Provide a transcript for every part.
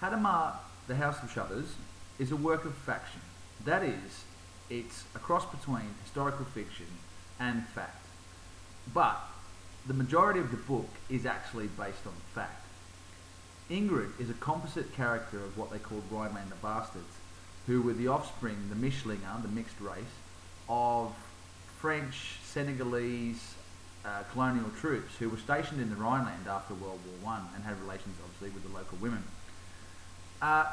Hadamar, The House of Shudders, is a work of faction. That is, it's a cross between historical fiction and fact. But the majority of the book is actually based on fact. Ingrid is a composite character of what they called Rhinelander bastards, who were the offspring, the Mischlinger, the mixed race, of French, Senegalese, colonial troops who were stationed in the Rhineland after World War I and had relations, obviously, with the local women.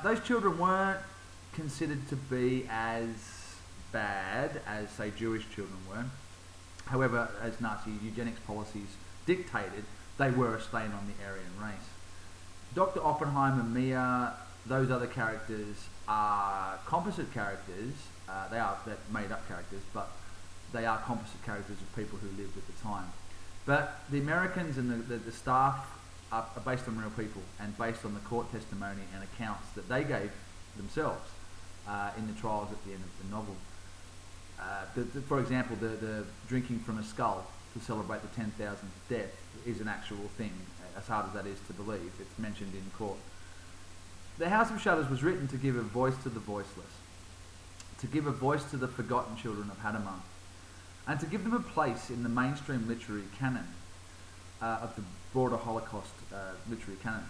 Those children weren't considered to be as bad as, say, Jewish children were. However, as Nazi eugenics policies dictated, they were a stain on the Aryan race. Dr. Oppenheimer, Mia, those other characters are composite characters. They're made-up characters, but they are composite characters of people who lived at the time. But the Americans and the staff are based on real people and based on the court testimony and accounts that they gave themselves in the trials at the end of the novel. For example, the drinking from a skull to celebrate the 10,000th death is an actual thing, as hard as that is to believe. It's mentioned in court. The House of Shudders was written to give a voice to the voiceless, to give a voice to the forgotten children of Hadamar, and to give them a place in the mainstream literary canon of the broader Holocaust literary canon.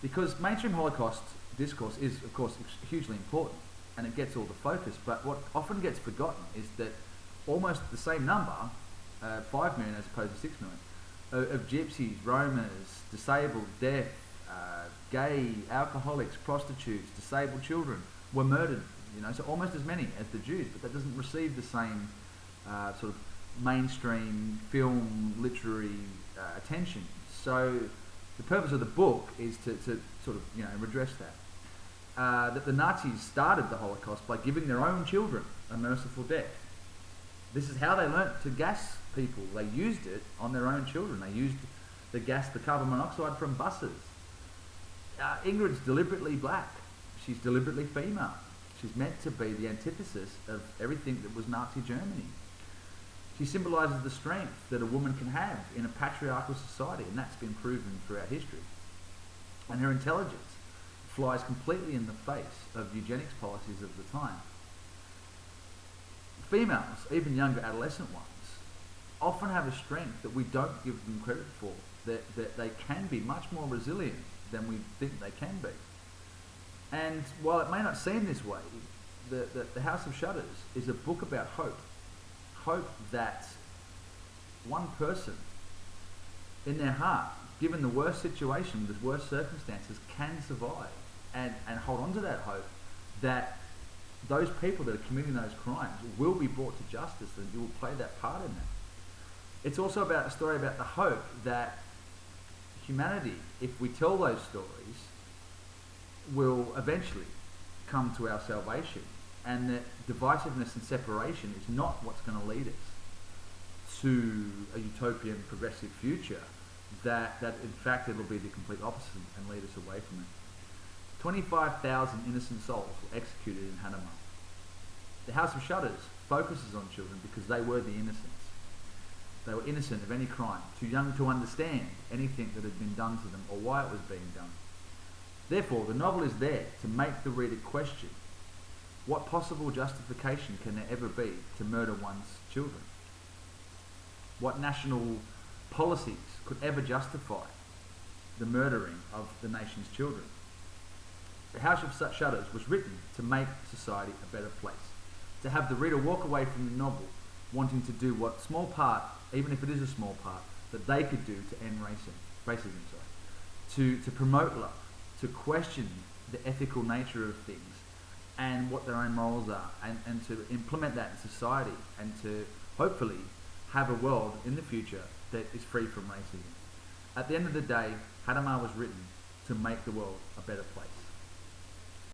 Because mainstream Holocaust discourse is, of course, hugely important, and it gets all the focus, but what often gets forgotten is that almost the same number, 5 million as opposed to 6 million, of gypsies, roamers, disabled, deaf, gay, alcoholics, prostitutes, disabled children were murdered, so almost as many as the Jews, but that doesn't receive the same sort of mainstream film literary attention. So the purpose of the book is to sort of redress that. That the Nazis started the Holocaust by giving their own children a merciful death. This is how they learnt to gas people. They used it on their own children. They used the carbon monoxide from buses. Ingrid's deliberately black. She's deliberately female. She's meant to be the antithesis of everything that was Nazi Germany. She symbolises the strength that a woman can have in a patriarchal society, and that's been proven throughout history. And her intelligence flies completely in the face of eugenics policies of the time. Females, even younger adolescent ones, often have a strength that we don't give them credit for, that they can be much more resilient than we think they can be. And while it may not seem this way, the House of Shudders is a book about hope. Hope that one person in their heart, given the worst situation, the worst circumstances, can survive and hold on to that hope that those people that are committing those crimes will be brought to justice, and you will play that part in that. It's also about a story about the hope that humanity, if we tell those stories, will eventually come to our salvation, and that divisiveness and separation is not what's going to lead us to a utopian progressive future, that in fact it'll be the complete opposite and lead us away from it. 25,000 innocent souls were executed in Hadamar. The House of Shudders focuses on children because they were the innocents. They were innocent of any crime, too young to understand anything that had been done to them or why it was being done. Therefore, the novel is there to make the reader question, what possible justification can there ever be to murder one's children? What national policies could ever justify the murdering of the nation's children? The House of Shudders was written to make society a better place, to have the reader walk away from the novel wanting to do what small part, even if it is a small part, that they could do to end racism, to promote love, to question the ethical nature of things and what their own morals are, and to implement that in society, and to hopefully have a world in the future that is free from racism. At the end of the day, Hadamar was written to make the world a better place.